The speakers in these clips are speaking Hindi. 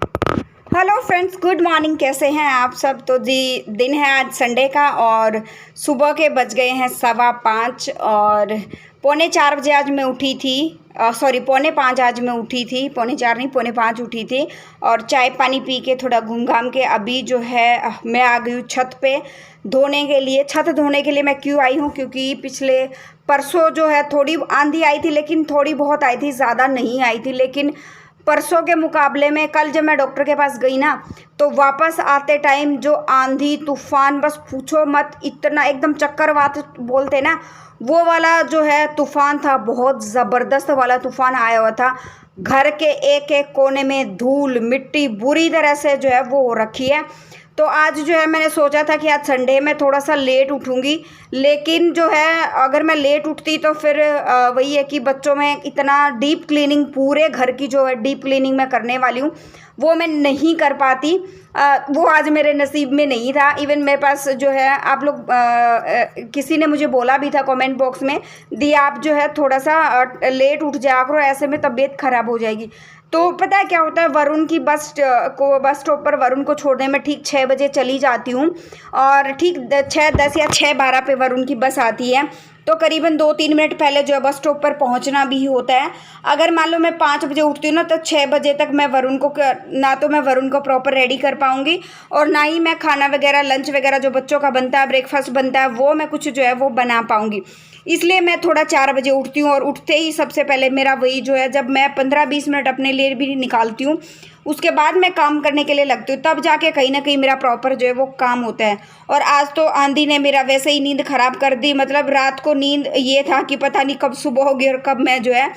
Hello friends, good morning. कैसे हैं आप सब? तो जी, दिन है आज संडे का और सुबह के बज गए हैं 5:15 और पौने 4 बजे आज मैं उठी थी। सॉरी, पौने 5 आज मैं उठी थी। पौने 4 नहीं, पौने 5 उठी थी और चाय पानी पी के थोड़ा घूम घाम के अभी जो है मैं आ गई हूँ छत पे धोने के लिए। छत धोने के लिए मैं क्यों आई हूँ? क्योंकि पिछले परसों जो है थोड़ी आंधी आई थी, लेकिन थोड़ी बहुत आई थी, ज़्यादा नहीं आई थी। लेकिन परसों के मुकाबले में कल जब मैं डॉक्टर के पास गई ना, तो वापस आते टाइम जो आंधी तूफान, बस पूछो मत। इतना एकदम चक्करवात बोलते ना, वो वाला जो है तूफान था। बहुत ज़बरदस्त वाला तूफान आया हुआ था। घर के एक एक कोने में धूल मिट्टी बुरी तरह से जो है वो हो रखी है। तो आज जो है मैंने सोचा था कि आज संडे में थोड़ा सा लेट उठूँगी, लेकिन जो है अगर मैं लेट उठती तो फिर वही है कि बच्चों में इतना डीप क्लीनिंग, पूरे घर की जो है डीप क्लीनिंग मैं करने वाली हूँ, वो मैं नहीं कर पाती। वो आज मेरे नसीब में नहीं था। इवन मेरे पास जो है आप लोग किसी ने मुझे बोला भी था कमेंट बॉक्स में, दी आप जो है थोड़ा सा लेट उठ जाया करो, ऐसे में तबीयत ख़राब हो जाएगी। तो पता है क्या होता है, वरुण की बस स्टॉप पर वरुण को छोड़ने में ठीक 6 बजे चली जाती हूँ और ठीक 6:10 या 6:12 पे वरुण की बस आती है। तो करीबन 2-3 मिनट पहले जो है बस स्टॉप पर पहुंचना भी होता है। अगर मान लो मैं 5 बजे उठती हूँ ना, तो 6 बजे तक मैं वरुण को ना तो मैं वरुण को प्रॉपर रेडी कर पाऊँगी और ना ही मैं खाना वगैरह, लंच वगैरह जो बच्चों का बनता है, ब्रेकफास्ट बनता है, वो मैं कुछ जो है वो बना पाऊँगी। इसलिए मैं थोड़ा 4 बजे उठती हूँ और उठते ही सबसे पहले मेरा वही जो है, जब मैं 15-20 मिनट अपने लिए भी निकालती हूँ, उसके बाद मैं काम करने के लिए लगती हूँ, तब जाके कहीं ना कहीं मेरा प्रॉपर जो है वो काम होता है। और आज तो आंधी ने मेरा वैसे ही नींद ख़राब कर दी। मतलब रात को नींद ये था कि पता नहीं कब सुबह होगी और कब मैं जो है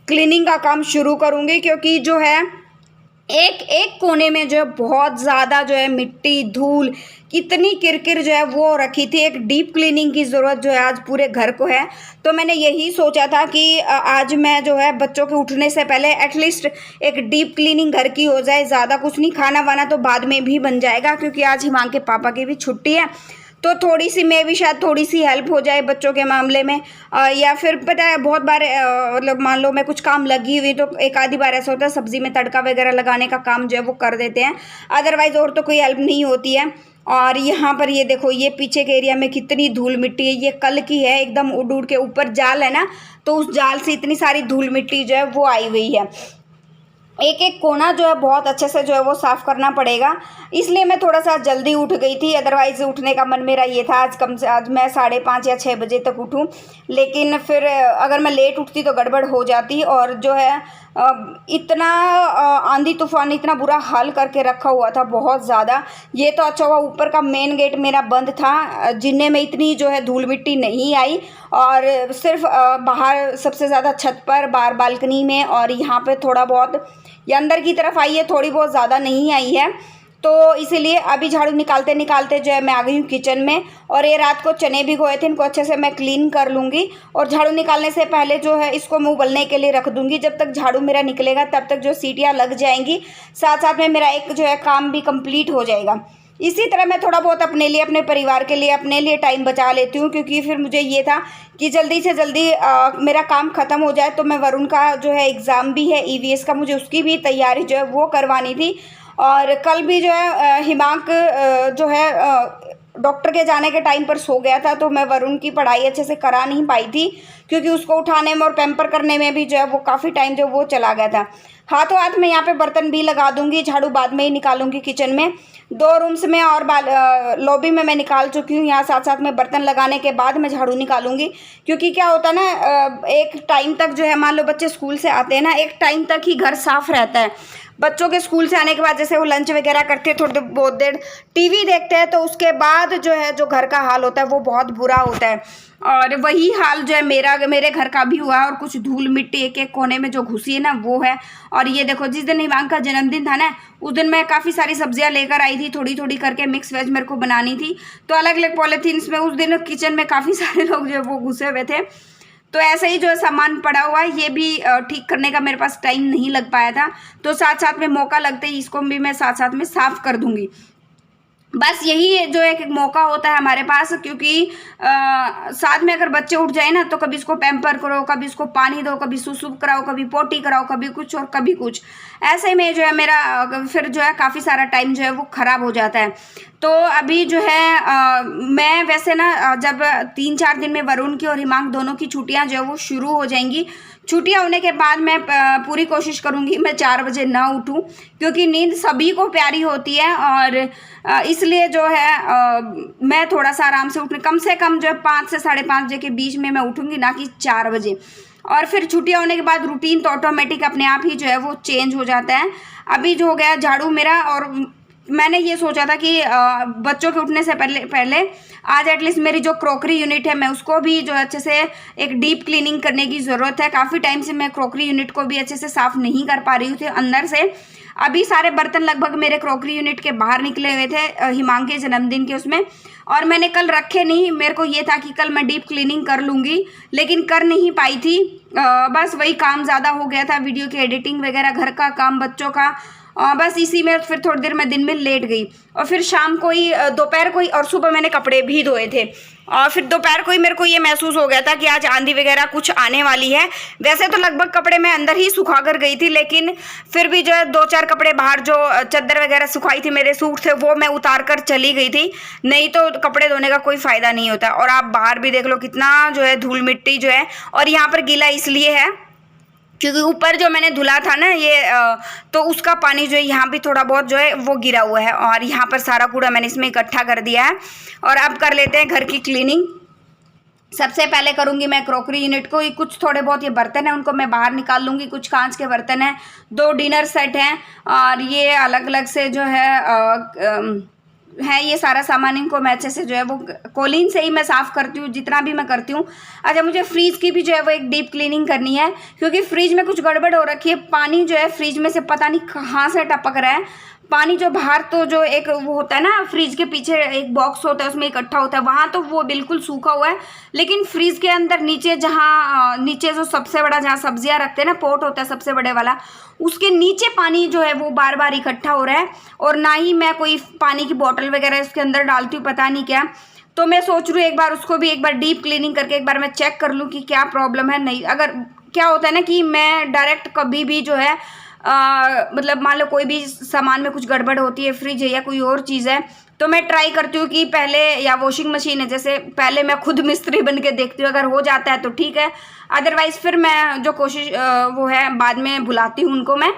क्लीनिंग का काम शुरू करूँगी, क्योंकि जो है एक एक कोने में जो है बहुत ज़्यादा जो है मिट्टी धूल, कितनी किरकिर जो है वो रखी थी। एक डीप क्लीनिंग की ज़रूरत जो है आज पूरे घर को है। तो मैंने यही सोचा था कि आज मैं जो है बच्चों के उठने से पहले एटलीस्ट एक डीप क्लीनिंग घर की हो जाए। ज़्यादा कुछ नहीं, खाना वाना तो बाद में भी बन जाएगा, क्योंकि आज हिमांग के पापा की भी छुट्टी है। तो थोड़ी सी मैं भी शायद थोड़ी सी हेल्प हो जाए बच्चों के मामले में। या फिर पता है बहुत बार मतलब मान लो मैं कुछ काम लगी हुई तो एक आधी बार ऐसा होता है सब्जी में तड़का वगैरह लगाने का काम जो है वो कर देते हैं। अदरवाइज़ और तो कोई हेल्प नहीं होती है। और यहाँ पर ये देखो, ये पीछे के एरिया में कितनी धूल मिट्टी है। ये कल की है, एकदम उड़ उड़ के ऊपर जाल है ना, तो उस जाल से इतनी सारी धूल मिट्टी जो है वो आई हुई है। एक एक कोना जो है बहुत अच्छे से जो है वो साफ़ करना पड़ेगा। इसलिए मैं थोड़ा सा जल्दी उठ गई थी। अदरवाइज़ उठने का मन मेरा ये था आज मैं 5:30 या 6 बजे तक उठूं। लेकिन फिर अगर मैं लेट उठती तो गड़बड़ हो जाती। और जो है इतना आंधी तूफान इतना बुरा हाल करके रखा हुआ था, बहुत ज़्यादा। ये तो अच्छा हुआ ऊपर का मेन गेट मेरा बंद था, जिनने में इतनी जो है धूल मिट्टी नहीं आई। और सिर्फ बाहर सबसे ज़्यादा छत पर, बाहर बालकनी में और यहाँ पे थोड़ा बहुत ये अंदर की तरफ आई है, थोड़ी बहुत, ज़्यादा नहीं आई है। तो इसीलिए अभी झाड़ू निकालते निकालते जो है मैं आ गई हूँ किचन में। और ये रात को चने भिगोए थे, इनको अच्छे से मैं क्लीन कर लूँगी और झाड़ू निकालने से पहले जो है इसको मैं उबलने के लिए रख दूँगी। जब तक झाड़ू मेरा निकलेगा तब तक जो सीटियाँ लग जाएंगी, साथ साथ में मेरा एक जो है काम भी कंप्लीट हो जाएगा। इसी तरह मैं थोड़ा बहुत अपने लिए, अपने परिवार के लिए, अपने लिए टाइम बचा लेती हूँ, क्योंकि फिर मुझे ये था कि जल्दी से जल्दी मेरा काम ख़त्म हो जाए। तो मैं वरुण का जो है एग्ज़ाम भी है ईवीएस का, मुझे उसकी भी तैयारी जो है वो करवानी थी। और कल भी जो है हिमांक जो है डॉक्टर के जाने के टाइम पर सो गया था, तो मैं वरुण की पढ़ाई अच्छे से करा नहीं पाई थी, क्योंकि उसको उठाने में और पैम्पर करने में भी जो है वो काफ़ी टाइम जो वो चला गया था। हाथों हाथ में यहाँ पे बर्तन भी लगा दूंगी, झाड़ू बाद में ही निकालूंगी किचन में। 2 रूम्स में और लॉबी में मैं निकाल चुकी हूँ। यहाँ साथ साथ में बर्तन लगाने के बाद मैं झाड़ू निकालूंगी, क्योंकि क्या होता है ना, एक टाइम तक जो है, मान लो बच्चे स्कूल से आते हैं ना, एक टाइम तक ही घर साफ रहता है। बच्चों के स्कूल से आने के बाद जैसे वो लंच वगैरह करते हैं, थोड़ी बहुत देर टीवी देखते हैं, तो उसके बाद जो है जो घर का हाल होता है वो बहुत बुरा होता है। और वही हाल जो है मेरे घर का भी हुआ है। और कुछ धूल मिट्टी एक एक कोने में जो घुसी है ना, वो है। और ये देखो, जिस दिन हिमांक का जन्मदिन था ना, उस दिन मैं काफ़ी सारी सब्जियां लेकर आई थी, थोड़ी थोड़ी करके मिक्स वेज मेरे को बनानी थी। तो अलग अलग पॉलीथीन्स में उस दिन किचन में काफ़ी सारे लोग जो है वो घुसे हुए थे। तो ऐसा ही जो है सामान पड़ा हुआ है, ये भी ठीक करने का मेरे पास टाइम नहीं लग पाया था। तो साथ साथ में मौका लगते ही इसको भी मैं साथ साथ में साफ़ कर दूंगी। बस यही जो एक मौका होता है हमारे पास, क्योंकि साथ में अगर बच्चे उठ जाए ना तो कभी इसको पैम्पर करो, कभी इसको पानी दो, कभी सुसु कराओ, कभी पोटी कराओ, कभी कुछ और कभी कुछ। ऐसे में जो है मेरा फिर जो है काफ़ी सारा टाइम जो है वो ख़राब हो जाता है। तो अभी जो है मैं वैसे ना जब 3-4 दिन में वरुण की और हिमांक दोनों की छुट्टियां जो है वो शुरू हो जाएंगी। छुट्टियां होने के बाद मैं पूरी कोशिश करूंगी मैं 4 बजे ना उठूं, क्योंकि नींद सभी को प्यारी होती है। और इसलिए जो है मैं थोड़ा सा आराम से उठने, कम से कम जो है 5 से 5:30 बजे के बीच में मैं उठूंगी, ना कि 4 बजे। और फिर छुट्टियां होने के बाद रूटीन तो ऑटोमेटिक अपने आप ही जो है वो चेंज हो जाता है। अभी जो हो गया झाड़ू मेरा, और मैंने ये सोचा था कि बच्चों के उठने से पहले आज एटलीस्ट मेरी जो क्रॉकरी यूनिट है मैं उसको भी जो अच्छे से एक डीप क्लीनिंग करने की ज़रूरत है। काफ़ी टाइम से मैं क्रॉकरी यूनिट को भी अच्छे से साफ़ नहीं कर पा रही थी अंदर से। अभी सारे बर्तन लगभग मेरे क्रॉकरी यूनिट के बाहर निकले हुए थे हिमांक के जन्मदिन के उसमें, और मैंने कल रखे नहीं। मेरे को ये था कि कल मैं डीप क्लीनिंग कर लूँगी, लेकिन कर नहीं पाई थी। बस वही काम ज़्यादा हो गया था, वीडियो की एडिटिंग वगैरह, घर का काम, बच्चों का, बस इसी में फिर थोड़ी देर मैं दिन में लेट गई। और फिर शाम को ही, दोपहर को ही, और सुबह मैंने कपड़े भी धोए थे। और फिर दोपहर को ही मेरे को ये महसूस हो गया था कि आज आंधी वगैरह कुछ आने वाली है। वैसे तो लगभग कपड़े मैं अंदर ही सुखा कर गई थी, लेकिन फिर भी जो है 2-4 कपड़े बाहर, जो चादर वगैरह सुखाई थी, मेरे सूट थे, वो मैं उतार कर चली गई थी। नहीं तो कपड़े धोने का कोई फ़ायदा नहीं होता। और आप बाहर भी देख लो कितना जो है धूल मिट्टी जो है, और यहाँ पर गीला इसलिए है क्योंकि ऊपर जो मैंने धुला था ना ये, तो उसका पानी जो है यहाँ भी थोड़ा बहुत जो है वो गिरा हुआ है, और यहाँ पर सारा कूड़ा मैंने इसमें इकट्ठा कर दिया है। और अब कर लेते हैं घर की क्लीनिंग। सबसे पहले करूँगी मैं क्रॉकरी यूनिट को। कुछ थोड़े बहुत ये बर्तन हैं उनको मैं बाहर निकाल लूँगी। कुछ कांच के बर्तन हैं, 2 डिनर सेट हैं, और ये अलग अलग से जो है ये सारा सामान, इनको मैं अच्छे से जो है वो कोलिन से ही मैं साफ़ करती हूँ जितना भी मैं करती हूँ। अच्छा, मुझे फ्रीज की भी जो है वो एक डीप क्लीनिंग करनी है, क्योंकि फ्रिज में कुछ गड़बड़ हो रखी है। पानी जो है फ्रिज में से पता नहीं कहाँ से टपक रहा है। पानी जो बाहर, तो जो एक वो होता है ना, फ्रिज के पीछे एक बॉक्स होता है उसमें इकट्ठा होता है, वहाँ तो वो बिल्कुल सूखा हुआ है। लेकिन फ्रिज के अंदर नीचे, जहाँ नीचे जो सबसे बड़ा, जहाँ सब्जियाँ रखते हैं ना, पोट होता है सबसे बड़े वाला, उसके नीचे पानी जो है वो बार बार इकट्ठा हो रहा है। और ना ही मैं कोई पानी की बोतल वगैरह उसके अंदर डालती हूँ, पता नहीं क्या। तो मैं सोच रही हूँ एक बार उसको भी एक बार डीप क्लीनिंग करके एक बार मैं चेक कर लूँ कि क्या प्रॉब्लम है। नहीं, अगर क्या होता है ना कि मैं डायरेक्ट कभी भी जो है मतलब मान लो कोई भी सामान में कुछ गड़बड़ होती है, फ्रिज है या कोई और चीज़ है, तो मैं ट्राई करती हूँ कि पहले, या वॉशिंग मशीन है जैसे, पहले मैं खुद मिस्त्री बन के देखती हूँ। अगर हो जाता है तो ठीक है, अदरवाइज़ फिर मैं जो कोशिश वो है बाद में बुलाती हूँ उनको मैं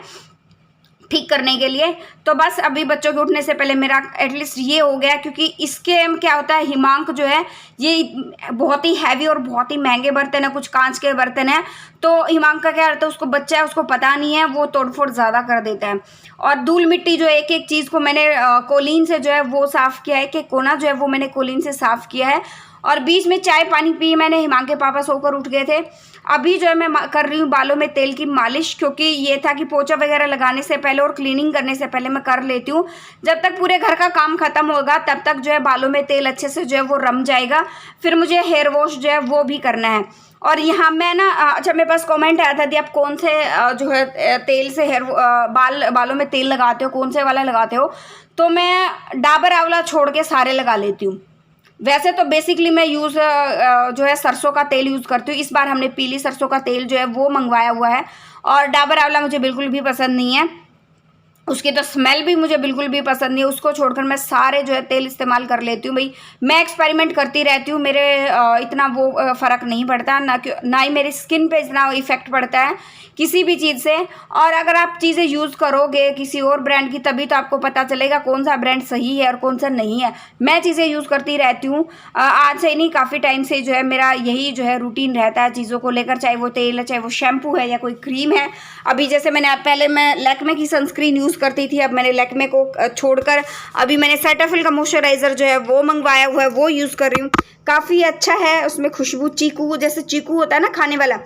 ठीक करने के लिए। तो बस अभी बच्चों के उठने से पहले मेरा एटलीस्ट ये हो गया, क्योंकि इसके क्या होता है, हिमांक जो है ये बहुत ही हैवी और बहुत ही महंगे बर्तन है, कुछ कांच के बर्तन है। तो हिमांक का क्या रहता है, उसको बच्चा है, उसको पता नहीं है, वो तोड़फोड़ ज़्यादा कर देता है। और धूल मिट्टी जो एक एक चीज़ को मैंने कोलीन से जो है वो साफ़ किया है, कि कोना जो है वो मैंने कोलीन से साफ़ किया है। और बीच में चाय पानी पी मैंने, हिमांक के पापा सोकर उठ गए थे। अभी जो है मैं कर रही हूँ बालों में तेल की मालिश, क्योंकि ये था कि पोछा वगैरह लगाने से पहले और क्लीनिंग करने से पहले मैं कर लेती हूँ। जब तक पूरे घर का काम खत्म होगा तब तक जो है बालों में तेल अच्छे से जो है वो रम जाएगा। फिर मुझे हेयर वॉश जो है वो भी करना है। और यहाँ मैं ना, अच्छा मेरे पास कमेंट आया था कि आप कौन से जो है तेल से बालों में तेल लगाते हो, कौन से वाला लगाते हो। तो मैं डाबर आंवला छोड़ के सारे लगा लेती हूँ। वैसे तो बेसिकली मैं जो है सरसों का तेल यूज़ करती हूँ। इस बार हमने पीली सरसों का तेल जो है वो मंगवाया हुआ है, और डाबर आंवला मुझे बिल्कुल भी पसंद नहीं है, उसकी तो स्मेल भी मुझे बिल्कुल भी पसंद नहीं है। उसको छोड़कर मैं सारे जो है तेल इस्तेमाल कर लेती हूँ। भाई मैं एक्सपेरिमेंट करती रहती हूँ, मेरे इतना वो फ़र्क नहीं पड़ता, ना ही मेरी स्किन पे इतना इफ़ेक्ट पड़ता है किसी भी चीज़ से। और अगर आप चीज़ें यूज़ करोगे किसी और ब्रांड की, तभी तो आपको पता चलेगा कौन सा ब्रांड सही है और कौन सा नहीं है। मैं चीज़ें यूज़ करती रहती हूँ, आज से नहीं काफ़ी टाइम से जो है मेरा यही जो है रूटीन रहता है चीज़ों को लेकर, चाहे वो तेल है, चाहे वो शैम्पू है या कोई क्रीम है। अभी जैसे मैंने पहले मैं लैक्मे की सनस्क्रीन यूज़ करती थी, अब मैंने लैक्मे को छोड़कर अभी मैंने सेटाफिल का मॉइस्चराइज़र जो है वो मंगवाया हुआ है, वो यूज़ कर रही हूँ। काफ़ी अच्छा है, उसमें खुशबू चीकू, जैसे चीकू होता है ना खाने वाला,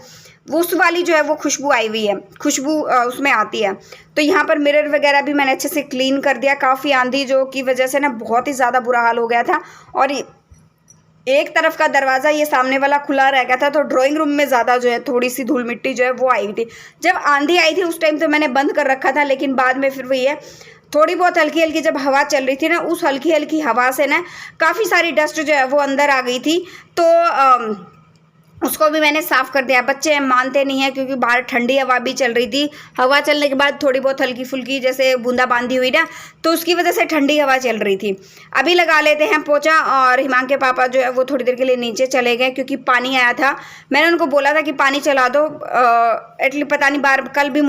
वो उस वाली जो है वो खुशबू आई हुई है, खुशबू उसमें आती है। तो यहाँ पर मिरर वगैरह भी मैंने अच्छे से क्लीन कर दिया। काफ़ी आंधी जो की वजह से ना बहुत ही ज़्यादा बुरा हाल हो गया था, और एक तरफ का दरवाज़ा ये सामने वाला खुला रह गया था, तो ड्राइंग रूम में ज़्यादा जो है थोड़ी सी धूल मिट्टी जो है वो आई हुई थी। जब आंधी आई थी उस टाइम तो मैंने बंद कर रखा था, लेकिन बाद में फिर वही है थोड़ी बहुत हल्की हल्की जब हवा चल रही थी ना, उस हल्की हल्की हवा से ना काफ़ी सारी डस्ट जो है वो अंदर आ गई थी। तो उसको भी मैंने साफ़ कर दिया। बच्चे मानते नहीं हैं क्योंकि बाहर ठंडी हवा भी चल रही थी। हवा चलने के बाद थोड़ी बहुत हल्की फुल्की जैसे बूंदाबांदी हुई ना, तो उसकी वजह से ठंडी हवा चल रही थी। अभी लगा लेते हैं पोछा। और हिमांक के पापा जो है वो थोड़ी देर के लिए नीचे चले गए क्योंकि पानी आया था। मैंने उनको बोला था कि पानी चला दो। एटलीस्ट पता नहीं कल भी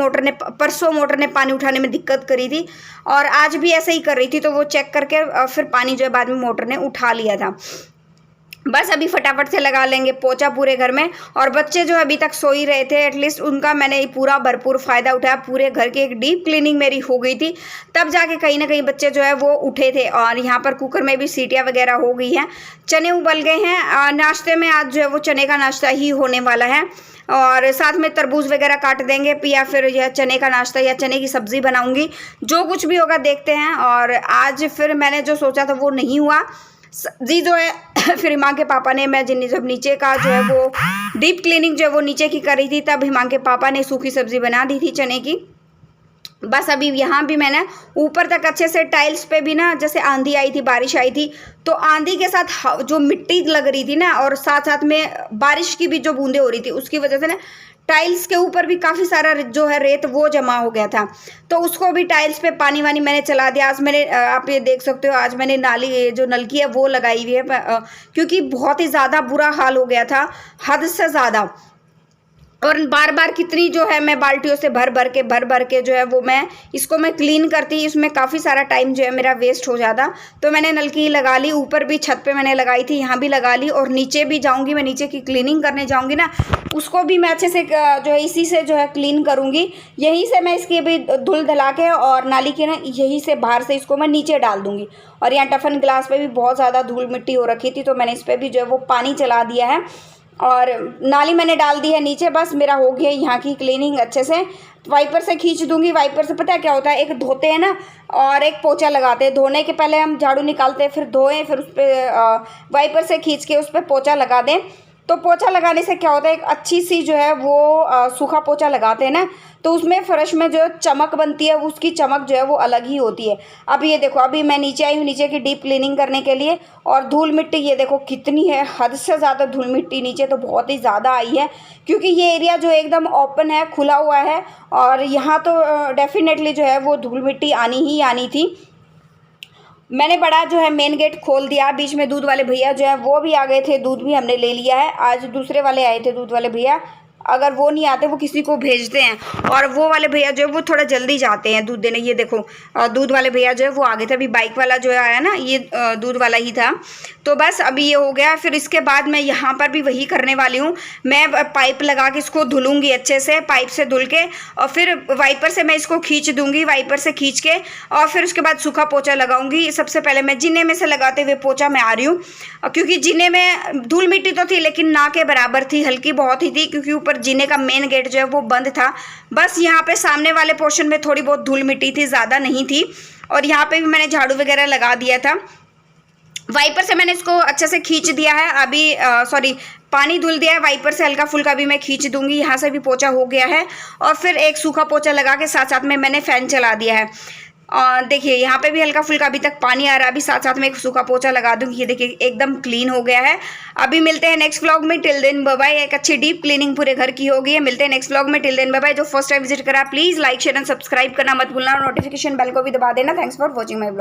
परसों मोटर ने पानी उठाने में दिक्कत करी थी और आज भी ऐसे ही कर रही थी। तो वो चेक करके फिर पानी जो है बाद में मोटर ने उठा लिया था। बस अभी फटाफट से लगा लेंगे पोछा पूरे घर में। और बच्चे जो अभी तक सो ही रहे थे, एटलीस्ट उनका मैंने पूरा भरपूर फ़ायदा उठाया। पूरे घर की एक डीप क्लीनिंग मेरी हो गई थी, तब जाके कहीं ना कहीं बच्चे जो है वो उठे थे। और यहाँ पर कुकर में भी सीटियाँ वगैरह हो गई हैं, चने उबल गए हैं। नाश्ते में आज जो है वो चने का नाश्ता ही होने वाला है और साथ में तरबूज वगैरह काट देंगे या फिर यह चने का नाश्ता या चने की सब्ज़ी बनाऊंगी। जो कुछ भी होगा देखते हैं। और आज फिर मैंने जो सोचा था वो नहीं हुआ। सब्जी जो है फिर हिमांक के पापा ने, मैं जब नीचे का जो है वो डीप क्लीनिंग जो है वो नीचे की करी थी, तब हिमांक के पापा ने सूखी सब्जी बना दी थी चने की। बस अभी यहाँ भी मैंने ऊपर तक अच्छे से टाइल्स पे भी ना, जैसे आंधी आई थी, बारिश आई थी, तो आंधी के साथ जो मिट्टी लग रही थी ना और साथ साथ में बारिश की भी जो बूंदें हो रही थी, उसकी वजह से ना टाइल्स के ऊपर भी काफ़ी सारा जो है रेत वो जमा हो गया था। तो उसको भी टाइल्स पे पानी वानी मैंने चला दिया। आज मैंने आप ये देख सकते हो, आज मैंने नाली जो नलकी है वो लगाई हुई है क्योंकि बहुत ही ज़्यादा बुरा हाल हो गया था, हद से ज़्यादा। और बार बार कितनी जो है मैं बाल्टियों से भर भर के जो है वो मैं इसको क्लीन करती, इसमें काफ़ी सारा टाइम जो है मेरा वेस्ट हो जाता। तो मैंने नलकी लगा ली, ऊपर भी छत पे मैंने लगाई थी, यहाँ भी लगा ली। और नीचे भी जाऊँगी, मैं नीचे की क्लीनिंग करने जाऊँगी ना, उसको भी मैं अच्छे से जो है इसी से जो है क्लीन करूँगी। यहीं से मैं इसकी भी धुल धला के और नाली के ना यहीं से बाहर से इसको मैं नीचे डाल दूँगी। और यहाँ टफन ग्लास पे भी बहुत ज़्यादा धूल मिट्टी हो रखी थी, तो मैंने इस पर भी जो है वो पानी चला दिया है और नाली मैंने डाल दी है नीचे। बस मेरा हो गया यहाँ की क्लीनिंग अच्छे से। वाइपर से खींच दूंगी। वाइपर से पता है क्या होता है, एक धोते हैं ना और एक पोछा लगाते हैं। धोने के पहले हम झाड़ू निकालते हैं, फिर धोएं, फिर उस पर वाइपर से खींच के उस पर पोछा लगा दें। तो पोछा लगाने से क्या होता है, एक अच्छी सी जो है वो सूखा पोछा लगाते हैं ना, तो उसमें फर्श में जो चमक बनती है, उसकी चमक जो है वो अलग ही होती है। अब ये देखो, अभी मैं नीचे आई हूँ नीचे की डीप क्लीनिंग करने के लिए। और धूल मिट्टी ये देखो कितनी है, हद से ज़्यादा धूल मिट्टी नीचे तो बहुत ही ज़्यादा आई है क्योंकि ये एरिया जो एकदम ओपन है, खुला हुआ है। और यहाँ तो डेफिनेटली जो है वो धूल मिट्टी आनी ही आनी थी। मैंने बड़ा जो है मेन गेट खोल दिया। बीच में दूध वाले भैया जो है वो भी आ गए थे, दूध भी हमने ले लिया है। आज दूसरे वाले आए थे दूध वाले भैया, अगर वो नहीं आते वो किसी को भेजते हैं। और वो वाले भैया जो है वो थोड़ा जल्दी जाते हैं दूध देने। ये देखो दूध वाले भैया जो है वो आगे थे। अभी बाइक वाला जो है आया ना, ये दूध वाला ही था। तो बस अभी ये हो गया। फिर इसके बाद मैं यहाँ पर भी वही करने वाली हूँ। मैं पाइप लगा के इसको धुलूँगी अच्छे से, पाइप से धुल के, और फिर वाइपर से मैं इसको खींच दूँगी, वाइपर से खींच के। और फिर उसके बाद सूखा पोछा लगाऊंगी। सबसे पहले मैं जीने में से लगाते हुए पोछा मैं आ रही हूँ क्योंकि जीने में धूल मिट्टी तो थी लेकिन ना के बराबर थी, हल्की बहुत ही थी क्योंकि ऊपर जीने का मेन गेट जो है वो बंद था। बस यहाँ पे सामने वाले पोर्शन में थोड़ी बहुत धूल मिट्टी थी, ज़्यादा नहीं थी। और यहाँ पे भी मैंने झाड़ू वगैरह लगा दिया था। वाइपर से मैंने इसको अच्छे से खींच दिया है। अभी पानी धुल दिया है, वाइपर से हल्का फुल्का भी मैं खींच दूंगी। यहाँ से भी पोछा हो गया है। और फिर एक सूखा पोछा लगा के साथ साथ में मैंने फ़ैन चला दिया है। और देखिए यहाँ पे भी हल्का फुल्का अभी तक पानी आ रहा है। अभी साथ साथ में एक सूखा पोछा लगा दूंगी। ये देखिए एकदम क्लीन हो गया है। अभी मिलते हैं नेक्स्ट व्लॉग में। Till then bye bye. एक अच्छी डीप क्लीनिंग पूरे घर की हो गई है। मिलते हैं नेक्स्ट व्लॉग में। Till then bye bye. जो फर्स्ट टाइम विजिट करा please like share and subscribe करना मत भूलना और नोटिफिकेशन बेल को भी दबा देना। Thanks for watching my vlog.